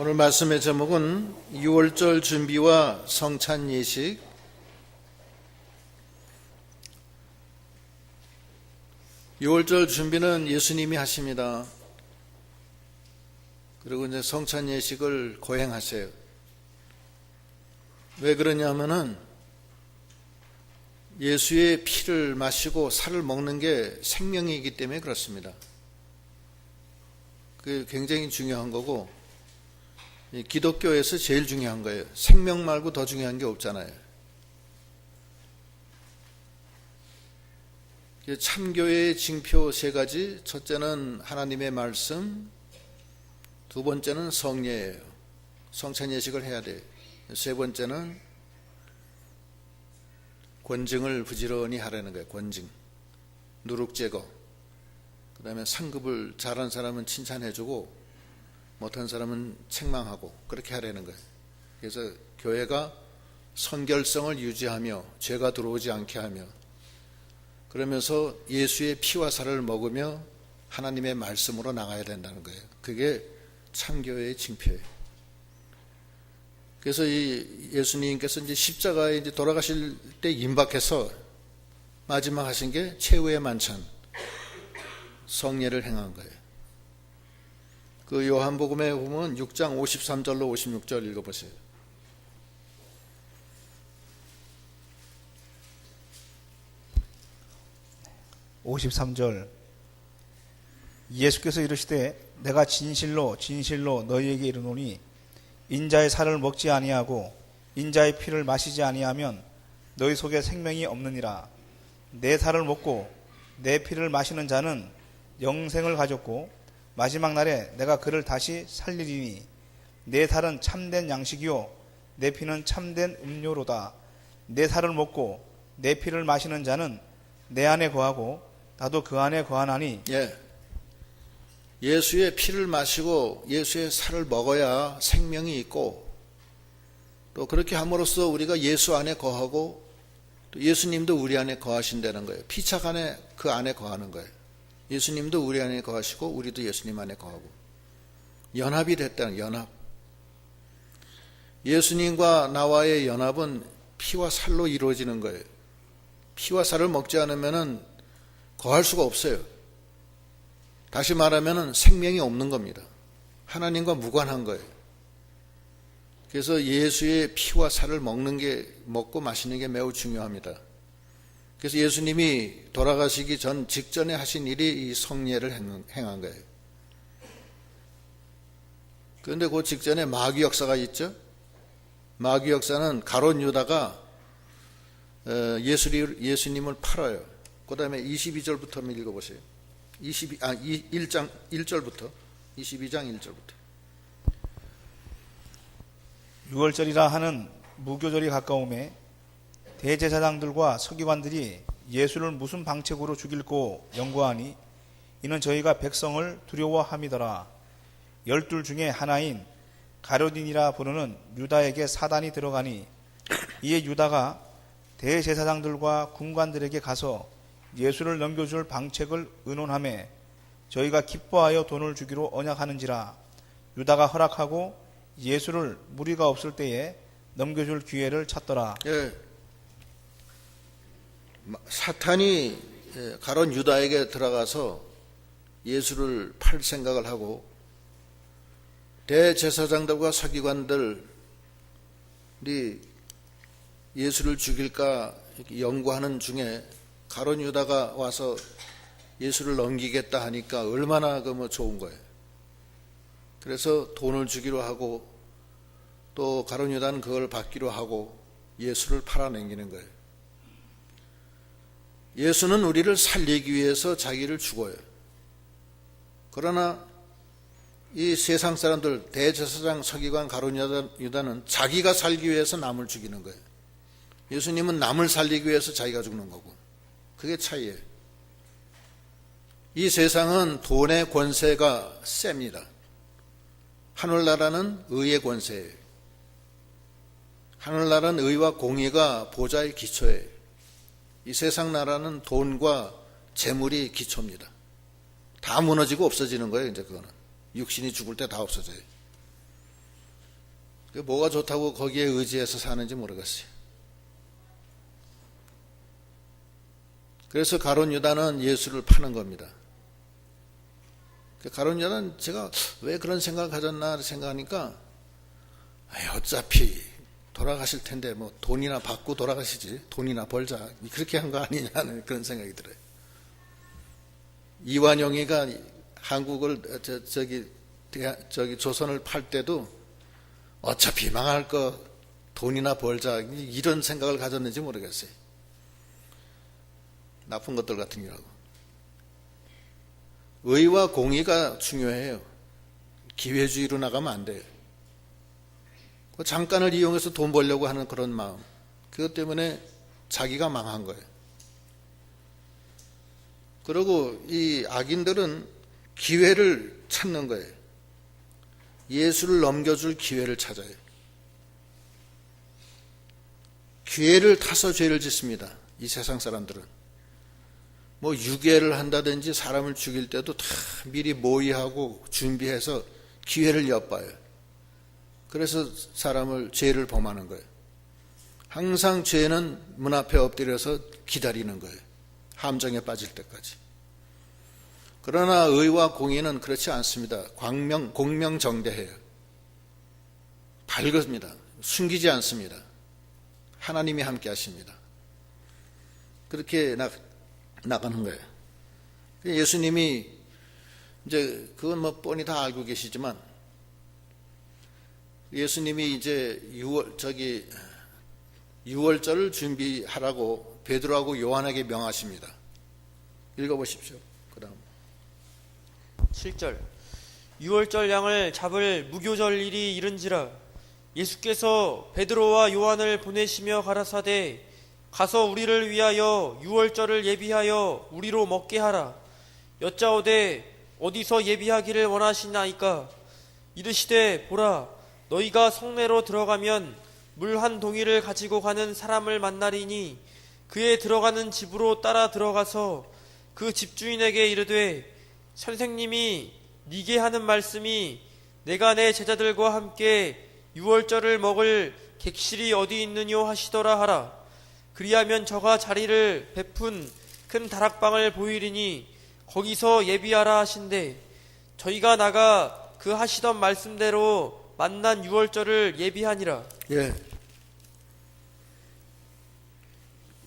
오늘 말씀의 제목은 6월절 준비와 성찬 예식. 6월절 준비는 예수님이 하십니다. 그리고 이제 성찬 예식을 거행하세요. 왜 그러냐면은 예수의 피를 마시고 살을 먹는 게 생명이기 때문에 그렇습니다. 그게 굉장히 중요한 거고, 기독교에서 제일 중요한 거예요. 생명 말고 더 중요한 게 없잖아요. 참교회의 징표 세 가지. 첫째는 하나님의 말씀, 두 번째는 성례예요. 성찬 예식을 해야 돼요. 세 번째는 권증을 부지런히 하라는 거예요. 권증, 누룩 제거. 그 다음에 상급을 잘한 사람은 칭찬해주고 못한 사람은 책망하고, 그렇게 하라는 거예요. 그래서 교회가 선결성을 유지하며 죄가 들어오지 않게 하며, 그러면서 예수의 피와 살을 먹으며 하나님의 말씀으로 나가야 된다는 거예요. 그게 참교회의 징표예요. 그래서 이 예수님께서 이제 십자가에 이제 돌아가실 때 임박해서 마지막 하신 게 최후의 만찬, 성례를 행한 거예요. 그 요한복음에 보면 6장 53절로 56절 읽어보세요. (53절) 예수께서 이르시되 내가 진실로 진실로 너희에게 이르노니 인자의 살을 먹지 아니하고 인자의 피를 마시지 아니하면 너희 속에 생명이 없느니라. 내 살을 먹고 내 피를 마시는 자는 영생을 가졌고 마지막 날에 내가 그를 다시 살리리니 내 살은 참된 양식이요 내 피는 참된 음료로다. 내 살을 먹고 내 피를 마시는 자는 내 안에 거하고 나도 그 안에 거하나니. 예수의 피를 마시고 예수의 살을 먹어야 생명이 있고, 또 그렇게 함으로써 우리가 예수 안에 거하고 또 예수님도 우리 안에 거하신다는 거예요. 피착 안에, 그 안에 거하는 거예요. 예수님도 우리 안에 거하시고 우리도 예수님 안에 거하고 연합이 됐다는, 연합. 예수님과 나와의 연합은 피와 살로 이루어지는 거예요. 피와 살을 먹지 않으면 거할 수가 없어요. 다시 말하면 생명이 없는 겁니다. 하나님과 무관한 거예요. 그래서 예수의 피와 살을 먹고 마시는 게 매우 중요합니다. 그래서 예수님이 돌아가시기 직전에 하신 일이 이 성례를 행한 거예요. 그런데 그 직전에 마귀 역사가 있죠. 마귀 역사는 가룟 유다가 예수님을 팔아요. 그 다음에 22절부터 읽어보세요. 1장 1절부터 22장 1절부터. 6월절이라 하는 무교절이 가까우매 대제사장들과 서기관들이 예수를 무슨 방책으로 죽일고 연구하니 이는 저희가 백성을 두려워함이더라. 12 중에 하나인 가룟이라 부르는 유다에게 사단이 들어가니 이에 유다가 대제사장들과 군관들에게 가서 예수를 넘겨줄 방책을 의논하며 저희가 기뻐하여 돈을 주기로 언약하는지라. 유다가 허락하고 예수를 무리가 없을 때에 넘겨줄 기회를 찾더라. 사탄이 가룟 유다에게 들어가서 예수를 팔 생각을 하고, 대제사장들과 서기관들이 예수를 죽일까 연구하는 중에 가룟 유다가 와서 예수를 넘기겠다 하니까 얼마나 좋은 거예요. 그래서 돈을 주기로 하고 또 가룟 유다는 그걸 받기로 하고 예수를 팔아넘기는 거예요. 예수는 우리를 살리기 위해서 자기를 죽어요. 그러나 이 세상 사람들, 대제사장, 서기관, 가룟 유다는 자기가 살기 위해서 남을 죽이는 거예요. 예수님은 남을 살리기 위해서 자기가 죽는 거고, 그게 차이예요. 이 세상은 돈의 권세가 셉니다. 하늘나라는 의의 권세예요. 하늘나라는 의와 공의가 보좌의 기초예요. 이 세상 나라는 돈과 재물이 기초입니다. 다 무너지고 없어지는 거예요. 이제 그거는 육신이 죽을 때 다 없어져요. 뭐가 좋다고 거기에 의지해서 사는지 모르겠어요. 그래서 가룟 유다는 예수를 파는 겁니다. 가룟 유다는 제가 왜 그런 생각을 가졌나 생각하니까 어차피 돌아가실 텐데 뭐 돈이나 받고 돌아가시지, 돈이나 벌자, 그렇게 한 거 아니냐는 그런 생각이 들어요. 이완용이가 한국을 저기 조선을 팔 때도 어차피 망할 거 돈이나 벌자, 이런 생각을 가졌는지 모르겠어요. 나쁜 것들 같은 경우라고. 의와 공의가 중요해요. 기회주의로 나가면 안 돼요. 잠깐을 이용해서 돈 벌려고 하는 그런 마음, 그것 때문에 자기가 망한 거예요. 그리고 이 악인들은 기회를 찾는 거예요. 예수를 넘겨줄 기회를 찾아요. 기회를 타서 죄를 짓습니다. 이 세상 사람들은. 뭐 유괴를 한다든지 사람을 죽일 때도 다 미리 모의하고 준비해서 기회를 엿봐요. 그래서 사람을 죄를 범하는 거예요. 항상 죄는 문 앞에 엎드려서 기다리는 거예요. 함정에 빠질 때까지. 그러나 의와 공의는 그렇지 않습니다. 공명정대해요. 밝습니다. 숨기지 않습니다. 하나님이 함께 하십니다. 그렇게 나가는 거예요. 예수님이 이제 그건 뭐 뻔히 다 알고 계시지만 예수님이 이제 유월절을 준비하라고 베드로하고 요한에게 명하십니다. 읽어보십시오. 그다음 7절 유월절 양을 잡을 무교절일이 이른지라 예수께서 베드로와 요한을 보내시며 가라사대 가서 우리를 위하여 유월절을 예비하여 우리로 먹게 하라. 여짜오되 어디서 예비하기를 원하시나이까? 이르시되 보라 너희가 성내로 들어가면 물 한 동이를 가지고 가는 사람을 만나리니 그의 들어가는 집으로 따라 들어가서 그 집주인에게 이르되 선생님이 네게 하는 말씀이 내가 내 제자들과 함께 유월절을 먹을 객실이 어디 있느뇨 하시더라 하라. 그리하면 저가 자리를 베푼 큰 다락방을 보이리니 거기서 예비하라 하신대 저희가 나가 그 하시던 말씀대로 만난 유월절을 예비하니라. 예.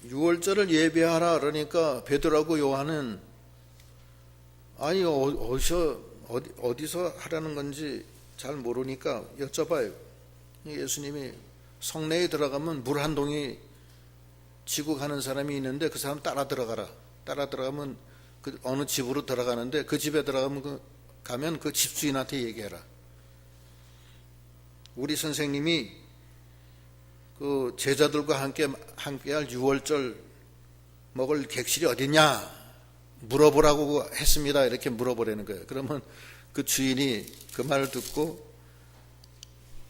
유월절을 예비하라 그러니까 베드로하고 요한은 아니 어디서 하라는 건지 잘 모르니까 여쭤봐요. 예수님이 성내에 들어가면 물 한 동이 지고 가는 사람이 있는데 그 사람 따라 들어가라. 따라 들어가면 그 어느 집으로 들어가는데 그 집에 들어가면 가면 그 집주인한테 얘기해라. 우리 선생님이 그 제자들과 함께할 유월절 먹을 객실이 어디냐 물어보라고 했습니다. 이렇게 물어보라는 거예요. 그러면 그 주인이 그 말을 듣고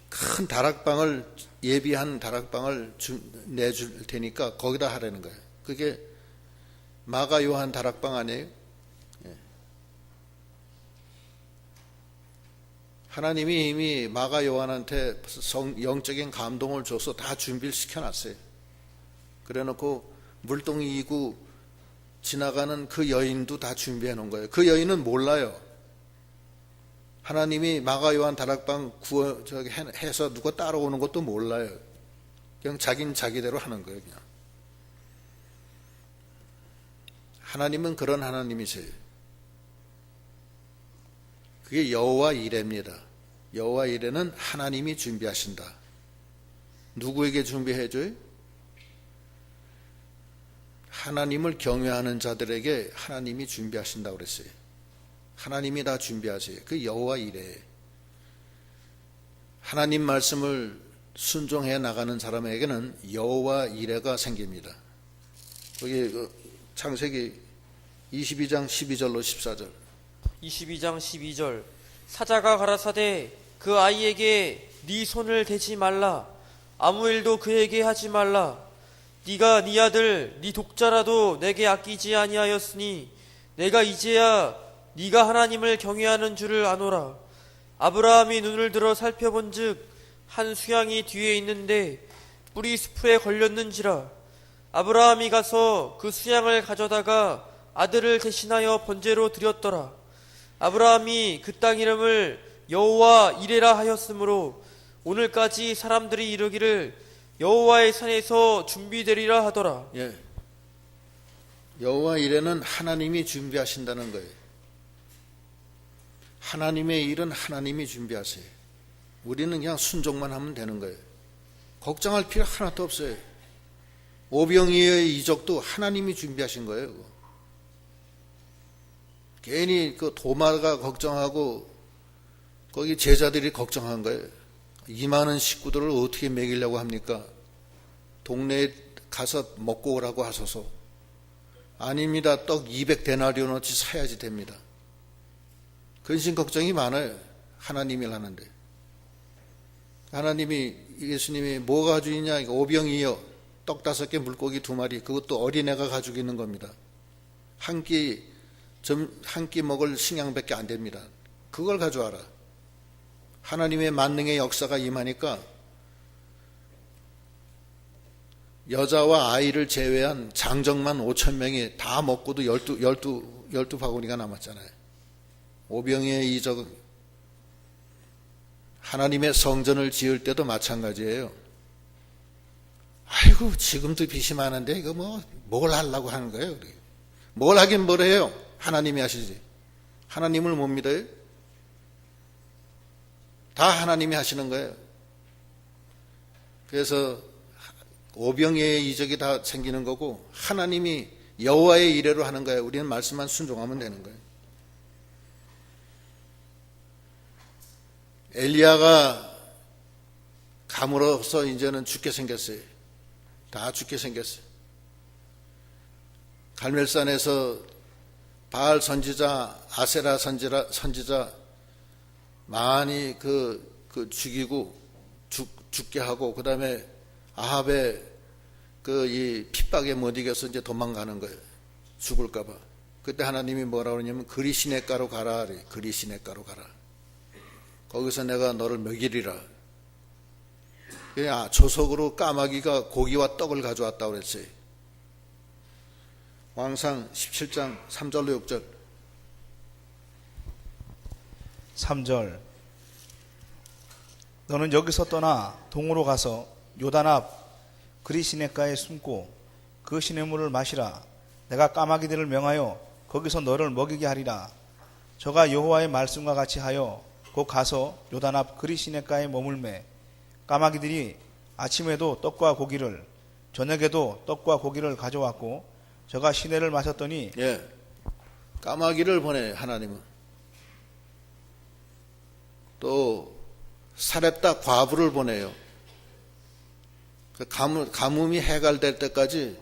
큰 다락방을 예비한 다락방을 내줄 테니까 거기다 하라는 거예요. 그게 마가 요한 다락방 아니에요? 예. 하나님이 이미 마가 요한한테 영적인 감동을 줘서 다 준비를 시켜놨어요. 그래놓고 물동이 이고 지나가는 그 여인도 다 준비해 놓은 거예요. 그 여인은 몰라요. 하나님이 마가 요한 다락방 해서 누가 따라오는 것도 몰라요. 그냥 자기는 자기대로 하는 거예요. 그냥. 하나님은 그런 하나님이세요. 그게 여호와 이레입니다. 여호와 이레는 하나님이 준비하신다. 누구에게 준비해줘요? 하나님을 경외하는 자들에게 하나님이 준비하신다고 그랬어요. 하나님이 다 준비하세요. 그 여호와 이레. 하나님 말씀을 순종해 나가는 사람에게는 여호와 이레가 생깁니다. 거기 창세기 22장 12절로 14절. 22장 12절 사자가 가라사대 그 아이에게 네 손을 대지 말라. 아무 일도 그에게 하지 말라. 네가 네 아들 네 독자라도 내게 아끼지 아니하였으니 내가 이제야 네가 하나님을 경외하는 줄을 아노라. 아브라함이 눈을 들어 살펴본즉 한 수양이 뒤에 있는데 뿔이 수풀에 걸렸는지라. 아브라함이 가서 그 수양을 가져다가 아들을 대신하여 번제로 드렸더라. 아브라함이 그 땅 이름을 여호와 이레라 하였으므로 오늘까지 사람들이 이르기를 여호와의 산에서 준비되리라 하더라. 예. 여호와 이레는 하나님이 준비하신다는 거예요. 하나님의 일은 하나님이 준비하세요. 우리는 그냥 순종만 하면 되는 거예요. 걱정할 필요 하나도 없어요. 오병이어의 이적도 하나님이 준비하신 거예요. 그거. 괜히 그 도마가 걱정하고 거기 제자들이 걱정한 거예요. 이 많은 식구들을 어떻게 먹이려고 합니까? 동네에 가서 먹고 오라고 하소서. 아닙니다. 떡 200데나리온어치 사야지 됩니다. 근심 걱정이 많아요. 하나님 일 하는데. 하나님이, 예수님이 뭐 가지고 있냐? 오병이어, 떡 5개, 물고기 2마리, 그것도 어린애가 가지고 있는 겁니다. 한 끼 먹을 식량밖에 안 됩니다. 그걸 가져와라. 하나님의 만능의 역사가 임하니까 여자와 아이를 제외한 장정만 5,000명이 다 먹고도 12바구니가 남았잖아요. 오병이의 이적, 하나님의 성전을 지을 때도 마찬가지예요. 아이고, 지금도 빚이 많은데 이거 뭘 하려고 하는 거예요? 뭘 하긴 뭘 해요? 하나님이 하시지. 하나님을 못 믿어요? 다 하나님이 하시는 거예요. 그래서 오병이의 이적이 다 생기는 거고 하나님이 여호와의 이레로 하는 거예요. 우리는 말씀만 순종하면 되는 거예요. 엘리야가 감으로서 이제는 죽게 생겼어요. 다 죽게 생겼어요. 갈멜산에서 바알 선지자, 아세라 선지자 많이 죽이고 죽게 하고, 그 다음에 아합의 이 핍박에 못 이겨서 이제 도망가는 거예요. 죽을까봐. 그때 하나님이 뭐라고 그러냐면 그리 시냇가로 가라. 그리 시냇가로 가라. 거기서 내가 너를 먹이리라. 그냥 조석으로 까마귀가 고기와 떡을 가져왔다고 그랬어요. 왕상 17장 3절로 6절. 3절. 너는 여기서 떠나 동으로 가서 요단 앞 그리 시냇가에 숨고 그 시냇물을 마시라. 내가 까마귀들을 명하여 거기서 너를 먹이게 하리라. 저가 여호와의 말씀과 같이 하여 곧 가서 요단 앞 그리 시냇가에 머물매 까마귀들이 아침에도 떡과 고기를 저녁에도 떡과 고기를 가져왔고 저가 시내를 마셨더니 예, 까마귀를 보내 하나님은. 또 사렙다 과부를 보내요. 가뭄이 해갈될 때까지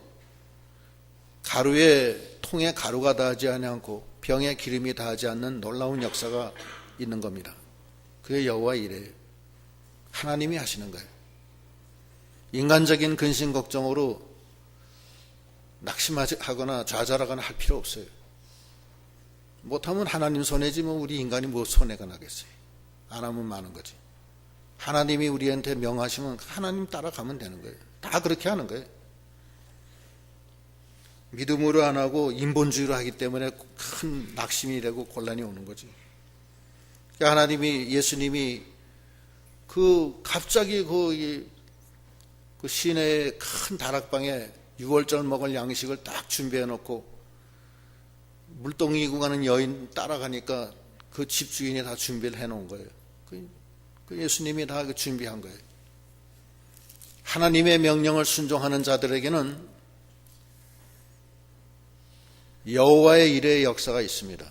가루에 통에 가루가 닿지 않고 병에 기름이 닿지 않는 놀라운 역사가 있는 겁니다. 그게 여호와 이래요. 하나님이 하시는 거예요. 인간적인 근심 걱정으로 낙심하거나 좌절하거나 할 필요 없어요. 못하면 하나님 손해지 뭐 우리 인간이 뭐 손해가 나겠어요. 안 하면 많은 거지. 하나님이 우리한테 명하시면 하나님 따라가면 되는 거예요. 다 그렇게 하는 거예요. 믿음으로 안 하고 인본주의로 하기 때문에 큰 낙심이 되고 곤란이 오는 거지. 그러니까 하나님이, 예수님이 갑자기 그 시내의 큰 다락방에 6월절 먹을 양식을 딱 준비해 놓고 물동이고 가는 여인 따라가니까 그 집주인이 다 준비를 해 놓은 거예요. 그 예수님이 다 준비한 거예요. 하나님의 명령을 순종하는 자들에게는 여호와의 일의 역사가 있습니다.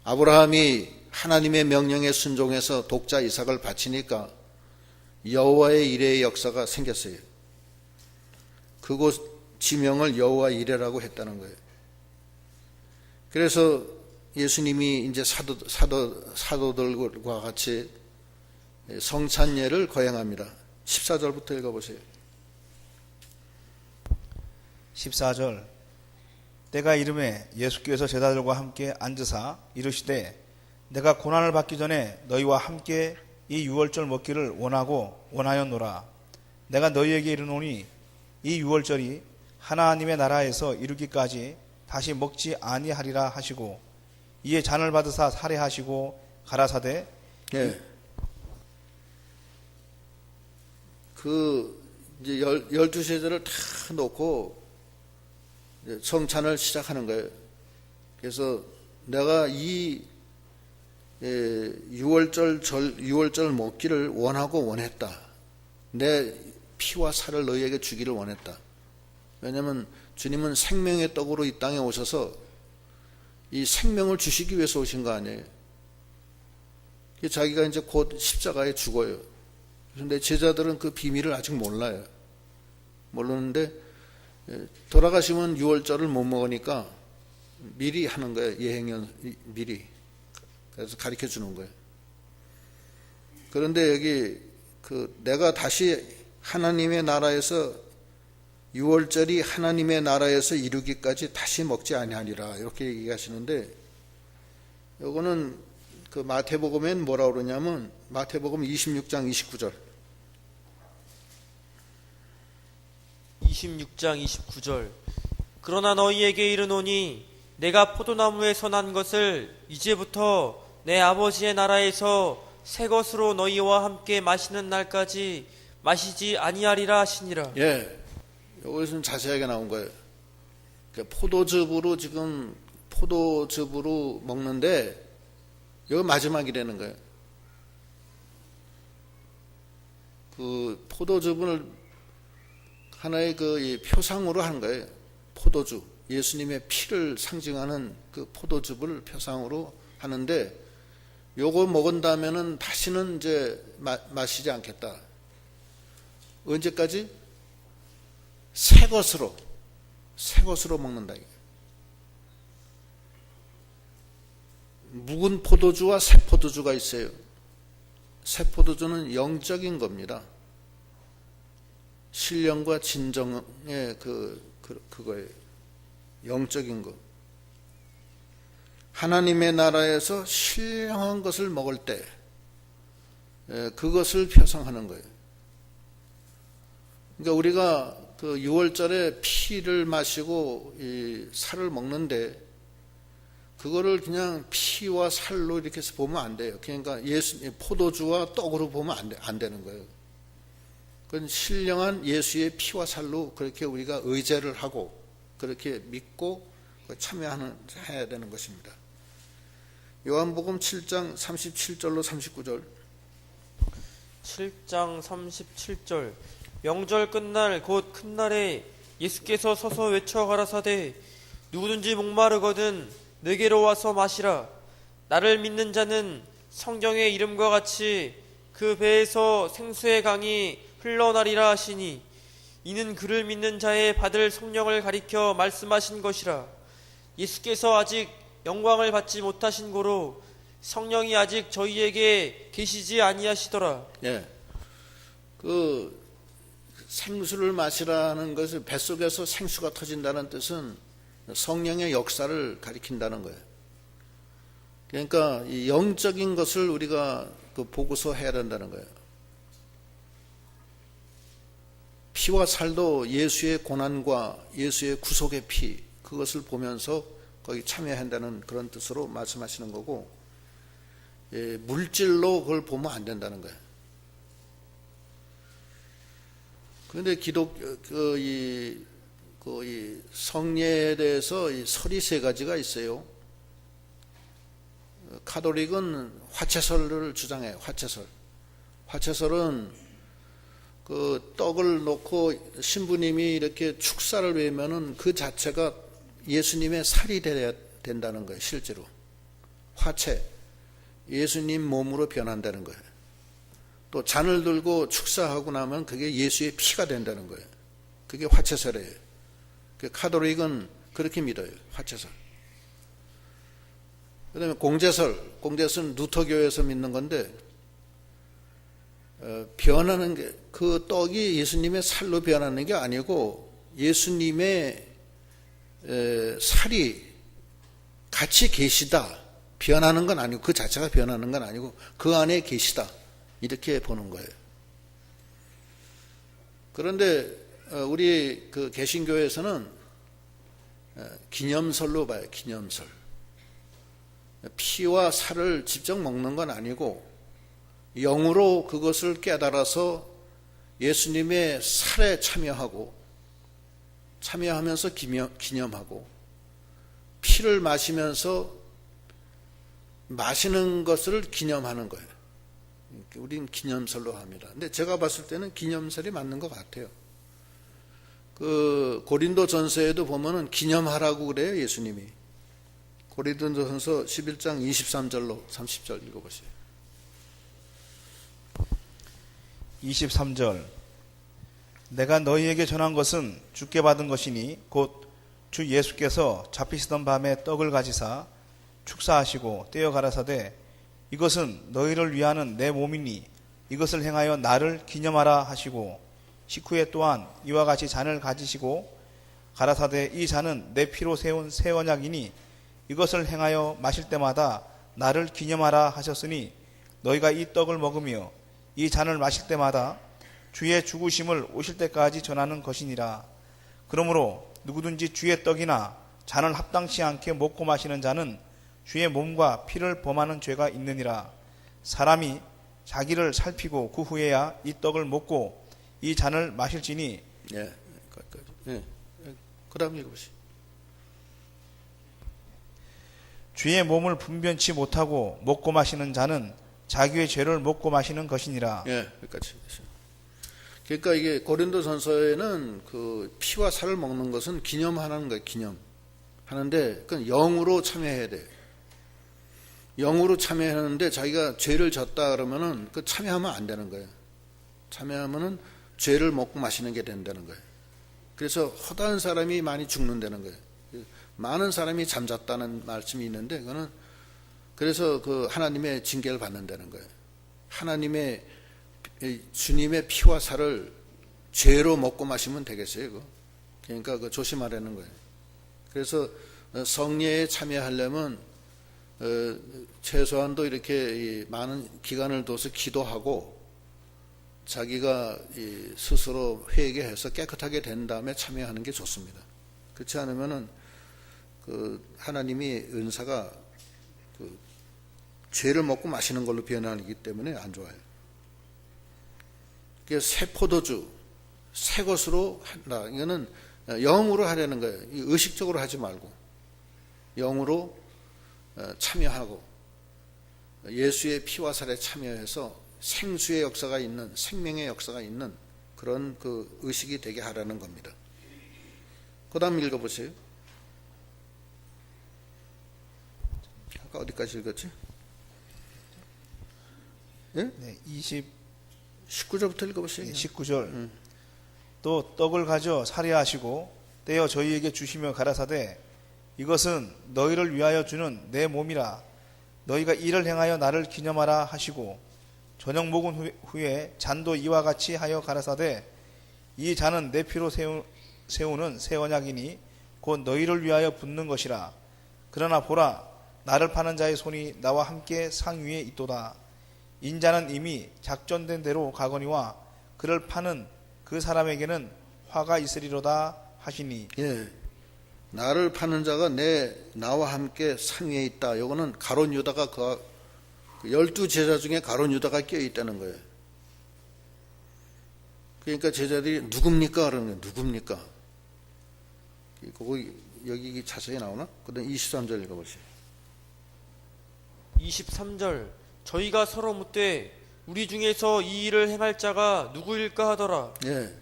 아브라함이 하나님의 명령에 순종해서 독자 이삭을 바치니까 여호와의 일의 역사가 생겼어요. 그곳 지명을 여호와 이레라고 했다는 거예요. 그래서 예수님이 이제 사도들과 같이 성찬예를 거행합니다. 14절부터 읽어보세요. 14절. 때가 이름에 예수께서 제자들과 함께 앉으사 이르시되 내가 고난을 받기 전에 너희와 함께 이 유월절 먹기를 원하였노라. 내가 너희에게 이르노니 이 유월절이 하나님의 나라에서 이루기까지 다시 먹지 아니하리라 하시고 이에 잔을 받으사 살해하시고 가라사대 예. 이제 12세대를 다 놓고 이제 성찬을 시작하는 거예요. 그래서 내가 이 유월절 먹기를 원했다. 내 피와 살을 너희에게 주기를 원했다. 왜냐하면 주님은 생명의 떡으로 이 땅에 오셔서 이 생명을 주시기 위해서 오신 거 아니에요. 자기가 이제 곧 십자가에 죽어요. 그런데 제자들은 그 비밀을 아직 몰라요. 모르는데 돌아가시면 유월절을 못 먹으니까 미리 하는 거예요. 예행연 미리. 그래서 가르쳐 주는 거예요. 그런데 여기 내가 다시 하나님의 나라에서 유월절이 하나님의 나라에서 이루기까지 다시 먹지 아니하리라 이렇게 얘기하시는데 요거는 마태복음엔 뭐라 그러냐면 마태복음 26장 29절 26장 29절 그러나 너희에게 이르노니 내가 포도나무에서 난 것을 이제부터 내 아버지의 나라에서 새 것으로 너희와 함께 마시는 날까지 마시지 아니하리라 하시니라. 예, 여기서는 자세하게 나온 거예요. 그러니까 포도즙으로 먹는데 여기 마지막이라는 거예요. 그 포도즙을 하나의 이 표상으로 하는 거예요. 포도주, 예수님의 피를 상징하는 그 포도즙을 표상으로 하는데 요거 먹은 다음에는 다시는 이제 마시지 않겠다. 언제까지? 새 것으로 먹는다. 묵은 포도주와 새 포도주가 있어요. 새 포도주는 영적인 겁니다. 신령과 진정의 그거예요. 영적인 것. 하나님의 나라에서 신령한 것을 먹을 때 그것을 표상하는 거예요. 그러니까 우리가 유월절에 피를 마시고 이 살을 먹는데 그거를 그냥 피와 살로 이렇게 해서 보면 안 돼요. 그러니까 포도주와 떡으로 보면 안 되는 거예요. 그건 신령한 예수의 피와 살로 그렇게 우리가 의제를 하고 그렇게 믿고 참여해야 되는 것입니다. 요한복음 7장 37절로 39절 7장 37절 명절 끝날 곧 큰 날에 예수께서 서서 외쳐 가라사대 누구든지 목마르거든 내게로 와서 마시라. 나를 믿는 자는 성경의 이름과 같이 그 배에서 생수의 강이 흘러나리라 하시니 이는 그를 믿는 자의 받을 성령을 가리켜 말씀하신 것이라. 예수께서 아직 영광을 받지 못하신 고로 성령이 아직 저희에게 계시지 아니하시더라. 예. 생수를 마시라는 것을 뱃속에서 생수가 터진다는 뜻은 성령의 역사를 가리킨다는 거예요. 그러니까 이 영적인 것을 우리가 보고서 해야 된다는 거예요. 피와 살도 예수의 고난과 예수의 구속의 피 그것을 보면서 거기 참여해야 한다는 그런 뜻으로 말씀하시는 거고 물질로 그걸 보면 안 된다는 거예요. 그런데 이 성례에 대해서 이 설이 세 가지가 있어요. 카톨릭은 화채설을 주장해요. 화채설은 떡을 놓고 신부님이 이렇게 축사를 외면은 그 자체가 예수님의 살이 돼야 된다는 거예요. 실제로 화채 예수님 몸으로 변한다는 거예요. 또 잔을 들고 축사하고 나면 그게 예수의 피가 된다는 거예요. 그게 화채설이에요. 카톨릭은 그렇게 믿어요. 화채설. 그 다음에 공제설은 루터교에서 믿는 건데 변하는 게 그 떡이 예수님의 살로 변하는 게 아니고 예수님의 살이 같이 계시다. 변하는 건 아니고 그 자체가 변하는 건 아니고 그 안에 계시다. 이렇게 보는 거예요. 그런데 우리 그 개신교에서는 기념설로 봐요. 기념설. 피와 살을 직접 먹는 건 아니고 영으로 그것을 깨달아서 예수님의 살에 참여하면서 기념하고 피를 마시면서 마시는 것을 기념하는 거예요. 우리는 기념설로 합니다. 근데 제가 봤을 때는 기념설이 맞는 것 같아요. 그 고린도 전서에도 보면은 기념하라고 그래요, 예수님이. 고린도 전서 11장 23절로 30절 읽어보세요. 23절 내가 너희에게 전한 것은 주께 받은 것이니 곧 주 예수께서 잡히시던 밤에 떡을 가지사 축사하시고 떼어 가라사대 이것은 너희를 위하는 내 몸이니 이것을 행하여 나를 기념하라 하시고 식후에 또한 이와 같이 잔을 가지시고 가라사대 이 잔은 내 피로 세운 새 언약이니 이것을 행하여 마실 때마다 나를 기념하라 하셨으니 너희가 이 떡을 먹으며 이 잔을 마실 때마다 주의 죽으심을 오실 때까지 전하는 것이니라. 그러므로 누구든지 주의 떡이나 잔을 합당치 않게 먹고 마시는 자는 주의 몸과 피를 범하는 죄가 있느니라. 사람이 자기를 살피고 그 후에야 이 떡을 먹고 이 잔을 마실지니. 예, 그 다음 읽어보시죠. 주의 몸을 분변치 못하고 먹고 마시는 자는 자기의 죄를 먹고 마시는 것이니라. 예, 여기까지. 그러니까 이게 고린도 전서에는 그 피와 살을 먹는 것은 기념하는 거예요. 기념하는데 그건 영으로 참여해야 돼. 영으로 참여하는데 자기가 죄를 졌다 그러면은 그 참여하면 안 되는 거예요. 참여하면은 죄를 먹고 마시는 게 된다는 거예요. 그래서 허다한 사람이 많이 죽는다는 거예요. 많은 사람이 잠잤다는 말씀이 있는데 그거는 그래서 그 하나님의 징계를 받는다는 거예요. 하나님의 주님의 피와 살을 죄로 먹고 마시면 되겠어요. 그거? 그러니까 그 조심하라는 거예요. 그래서 성례에 참여하려면 최소한도 이렇게 많은 기간을 둬서 기도하고 자기가 스스로 회개해서 깨끗하게 된 다음에 참여하는 게 좋습니다. 그렇지 않으면은 그 하나님이 은사가 그 죄를 먹고 마시는 걸로 변하기 때문에 안 좋아요. 새 포도주, 새 것으로 한다. 이거는 영으로 하려는 거예요. 의식적으로 하지 말고 영으로 참여하고 예수의 피와 살에 참여해서 생수의 역사가 있는, 생명의 역사가 있는 그런 그 의식이 되게 하라는 겁니다. 그 다음 읽어보세요. 아까 어디까지 읽었지? 예? 네, 19절부터 읽어보세요. 19절 또 떡을 가져 살해하시고 떼어 저희에게 주시며 가라사대 이것은 너희를 위하여 주는 내 몸이라 너희가 이를 행하여 나를 기념하라 하시고 저녁 먹은 후에 잔도 이와 같이 하여 가라사대 이 잔은 내 피로 세우는 새 언약이니 곧 너희를 위하여 붓는 것이라. 그러나 보라 나를 파는 자의 손이 나와 함께 상 위에 있도다. 인자는 이미 작전된 대로 가거니와 그를 파는 그 사람에게는 화가 있으리로다 하시니. 예, 나를 파는 자가 나와 함께 상위에 있다. 이거는 가룟 유다가 그 12제자 중에 가룟 유다가 껴 있다는 거예요. 그러니까 제자들이 누굽니까? 그러는 거예요. 누굽니까? 거기 여기 자세히 나오나? 그다음 23절 읽어보세요. 23절 저희가 서로 묻되 우리 중에서 이 일을 행할 자가 누구일까 하더라. 예.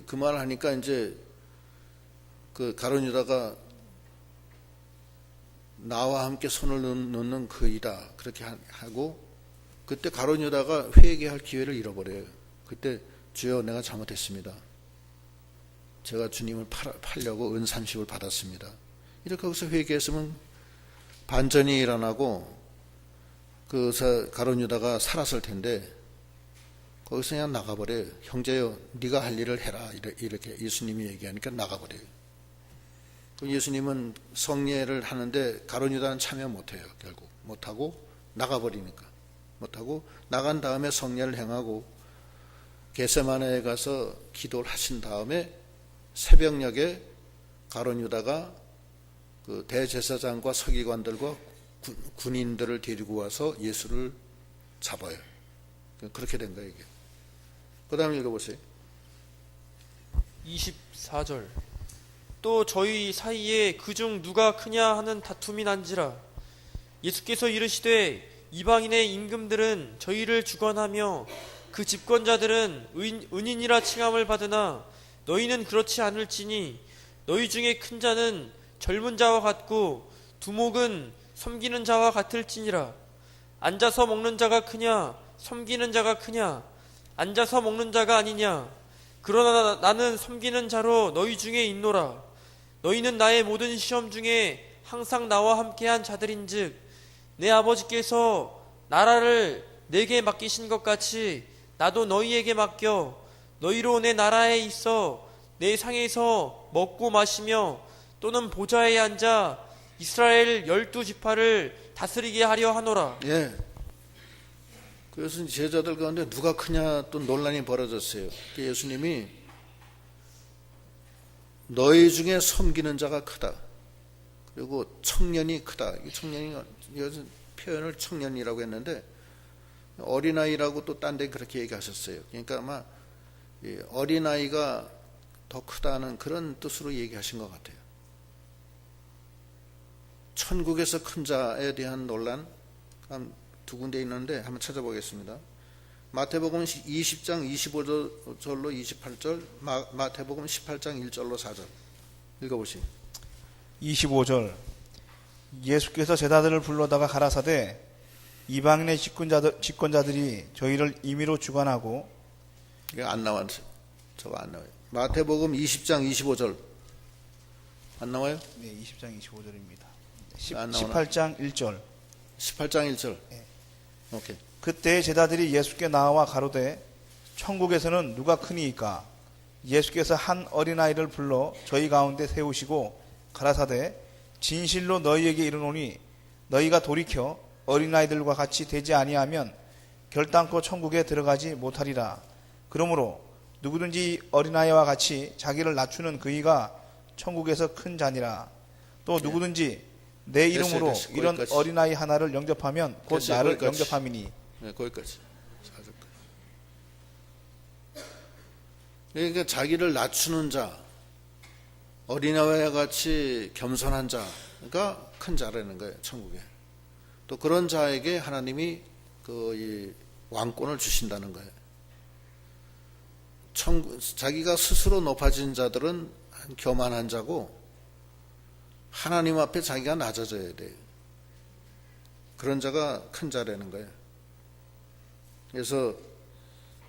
그 말을 하니까 이제 그 가룟 유다가 나와 함께 손을 놓는 그이다 그렇게 하고 그때 가룟 유다가 회개할 기회를 잃어버려요. 그때 주여 내가 잘못했습니다. 제가 주님을 팔려고 은산십을 받았습니다. 이렇게 거기서 회개했으면 반전이 일어나고 그 가룟 유다가 살았을 텐데 거기서 그냥 나가버려요. 형제여 네가 할 일을 해라 이렇게 예수님이 얘기하니까 나가버려요. 예수님은 성례를 하는데 가룟 유다는 참여 못해요. 결국 못하고 나가버리니까 못하고, 나간 다음에 성례를 행하고 겟세마네에 가서 기도를 하신 다음에 새벽녘에 가룟 유다가 그 대제사장과 서기관들과 군인들을 데리고 와서 예수를 잡아요. 그렇게 된 거예요, 이게. 그 다음에 읽어보세요. 24절. 또 저희 사이에 그중 누가 크냐 하는 다툼이 난지라. 예수께서 이르시되 이방인의 임금들은 저희를 주관하며 그 집권자들은 은인이라 칭함을 받으나 너희는 그렇지 않을지니 너희 중에 큰 자는 젊은 자와 같고 두목은 섬기는 자와 같을지니라. 앉아서 먹는 자가 크냐 섬기는 자가 크냐? 앉아서 먹는 자가 아니냐? 그러나 나는 섬기는 자로 너희 중에 있노라. 너희는 나의 모든 시험 중에 항상 나와 함께한 자들인즉 내 아버지께서 나라를 내게 맡기신 것 같이 나도 너희에게 맡겨 너희로 내 나라에 있어 내 상에서 먹고 마시며 또는 보좌에 앉아 이스라엘 12지파를 다스리게 하려 하노라. 예. 그래서 제자들 가운데 누가 크냐 또 논란이 벌어졌어요. 예수님이 너희 중에 섬기는 자가 크다. 그리고 청년이 크다. 이 청년이 요즘 표현을 청년이라고 했는데 어린아이라고 또 딴 데 그렇게 얘기하셨어요. 그러니까 아마 어린아이가 더 크다는 그런 뜻으로 얘기하신 것 같아요. 천국에서 큰 자에 대한 논란 두 군데 있는데 한번 찾아보겠습니다. 마태복음 20장 25절로 28절, 마태복음 18장 1절로 4절 읽어보시죠. 25절. 예수께서 제자들을 불러다가 가라사대 이방인의 집권자들이 저희를 임의로 주관하고. 이게 안 나왔어요. 저거 안 나와요. 마태복음 20장 25절 안 나와요? 네, 20장 25절입니다. 안 나오나? 18장 1절. 18장 1절. 네. 오케이. 그때 제자들이 예수께 나와 가로되 천국에서는 누가 크니이까? 예수께서 한 어린아이를 불러 저희 가운데 세우시고 가라사대 진실로 너희에게 이르노니 너희가 돌이켜 어린아이들과 같이 되지 아니하면 결단코 천국에 들어가지 못하리라. 그러므로 누구든지 어린아이와 같이 자기를 낮추는 그이가 천국에서 큰 자니라. 또 누구든지 내 이름으로 됐어요. 이런 거기까지. 어린아이 하나를 영접하면 곧 됐어요. 나를 거기까지. 영접함이니. 네, 거기까지. 그러니까 자기를 낮추는 자, 어린아이와 같이 겸손한 자가 큰 자라는 거예요, 천국에. 또 그런 자에게 하나님이 이 왕권을 주신다는 거예요. 자기가 스스로 높아진 자들은 교만한 자고 하나님 앞에 자기가 낮아져야 돼요. 그런 자가 큰 자라는 거예요. 그래서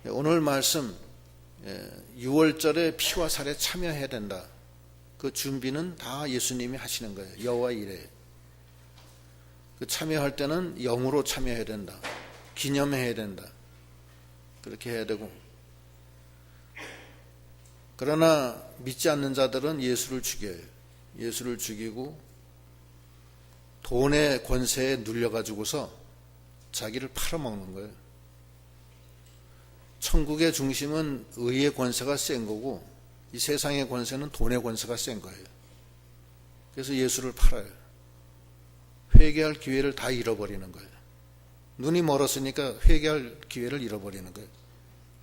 오늘 말씀 6월절에 피와 살에 참여해야 된다. 그 준비는 다 예수님이 하시는 거예요. 여호와 이레. 그 참여할 때는 영으로 참여해야 된다. 기념해야 된다. 그렇게 해야 되고. 그러나 믿지 않는 자들은 예수를 죽여요. 예수를 죽이고 돈의 권세에 눌려가지고서 자기를 팔아먹는 거예요. 천국의 중심은 의의 권세가 센 거고 이 세상의 권세는 돈의 권세가 센 거예요. 그래서 예수를 팔아요. 회개할 기회를 다 잃어버리는 거예요. 눈이 멀었으니까 회개할 기회를 잃어버리는 거예요.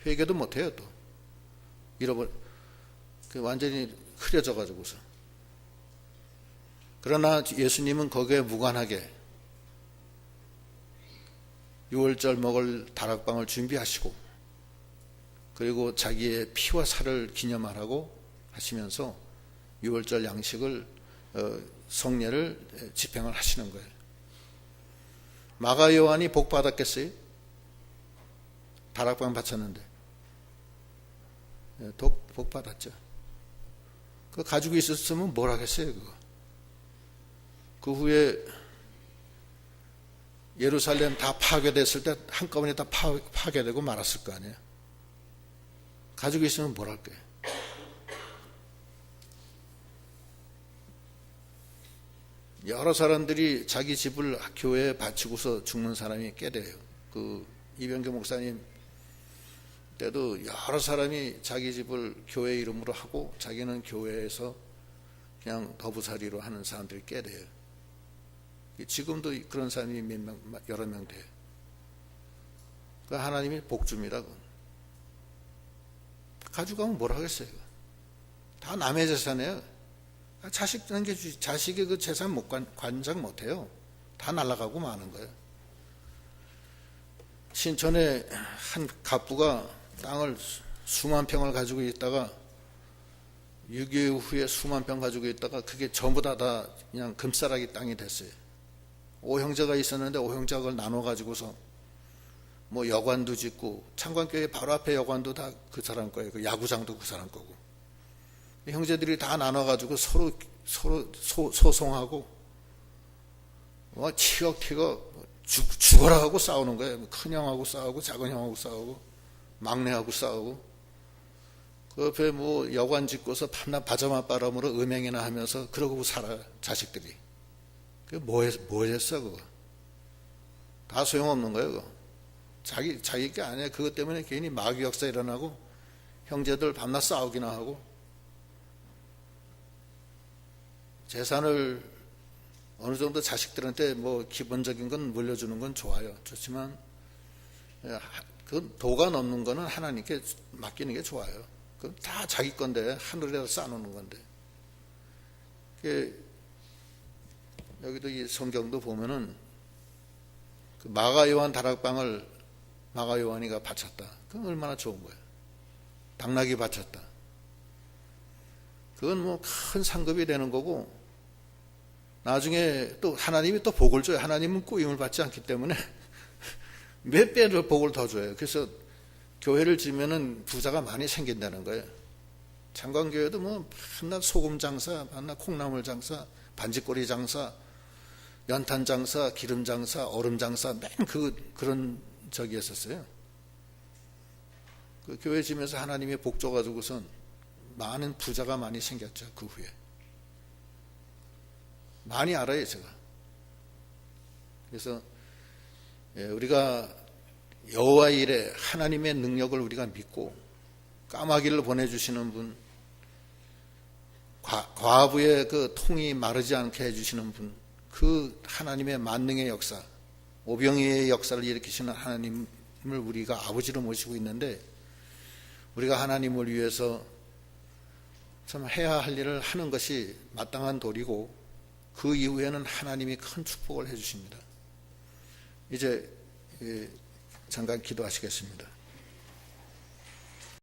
회개도 못해요. 또 완전히 흐려져 가지고서. 그러나 예수님은 거기에 무관하게 6월절 먹을 다락방을 준비하시고 그리고 자기의 피와 살을 기념하라고 하시면서 6월절 양식을 성례를 집행을 하시는 거예요. 마가 요한이 복 받았겠어요? 다락방 바쳤는데 복 받았죠. 그거 가지고 있었으면 뭘 하겠어요, 그거. 그 후에 예루살렘 다 파괴됐을 때 한꺼번에 다 파괴되고 말았을 거 아니에요. 가지고 있으면 뭘 할 거예요. 여러 사람들이 자기 집을 교회에 바치고서 죽는 사람이 꽤 돼요. 그 이병규 목사님 때도 여러 사람이 자기 집을 교회 이름으로 하고 자기는 교회에서 그냥 더부살이로 하는 사람들이 꽤 돼요. 지금도 그런 사람이 여러 명 돼요. 그 하나님이 복줍니다. 그건. 가져가면 뭐라 하겠어요. 다 남의 재산이에요. 자식 남겨주지. 자식의 그 재산 관장 못해요. 다 날아가고 마는 거예요. 신천에 한 갑부가 땅을 수만 평을 가지고 있다가 6.25 후에 수만 평 가지고 있다가 그게 전부 다 그냥 금싸라기 땅이 됐어요. 5형제가 있었는데 5형제가 그걸 나눠 가지고서 뭐 여관도 짓고 창관교회 바로 앞에 여관도 다 그 사람 거예요. 그 야구장도 그 사람 거고. 형제들이 다 나눠 가지고 서로 소송하고 뭐 티격태격 죽어라 하고 싸우는 거예요. 큰 형하고 싸우고 작은 형하고 싸우고 막내하고 싸우고 그 옆에 뭐 여관 짓고서 밤낮 바자마 바람으로 음행이나 하면서 그러고 살아 자식들이. 그게 뭐 했어 그거. 다 소용없는 거예요 그거. 자기 게 아니야. 그것 때문에 괜히 마귀 역사 일어나고 형제들 밤낮 싸우기나 하고 재산을 어느 정도 자식들한테 뭐 기본적인 건 물려주는 건 좋아요. 좋지만 그 도가 넘는 거는 하나님께 맡기는 게 좋아요. 그 다 자기 건데 하늘에다 쌓아놓는 건데. 여기도 이 성경도 보면은 그 마가요한 다락방을 마가요한이가 바쳤다. 그건 얼마나 좋은 거예요. 당나귀 바쳤다. 그건 뭐 큰 상급이 되는 거고 나중에 또 하나님이 또 복을 줘요. 하나님은 꾸임을 받지 않기 때문에 몇 배로 복을 더 줘요. 그래서 교회를 지면은 부자가 많이 생긴다는 거예요. 창관교회도 뭐 맨날 소금 장사, 맨날 콩나물 장사, 반지꼬리 장사, 연탄 장사, 기름 장사, 얼음 장사, 맨 그런 적이 있었어요. 그 교회 지면서 하나님이 복 줘가지고선 많은 부자가 많이 생겼죠. 그 후에. 많이 알아요, 제가. 그래서 우리가 여호와 일에 하나님의 능력을 우리가 믿고 까마귀를 보내주시는 분, 과부의 그 통이 마르지 않게 해주시는 분, 그 하나님의 만능의 역사, 오병이의 역사를 일으키시는 하나님을 우리가 아버지로 모시고 있는데 우리가 하나님을 위해서 참 해야 할 일을 하는 것이 마땅한 도리고 그 이후에는 하나님이 큰 축복을 해주십니다. 이제 잠깐 기도하시겠습니다.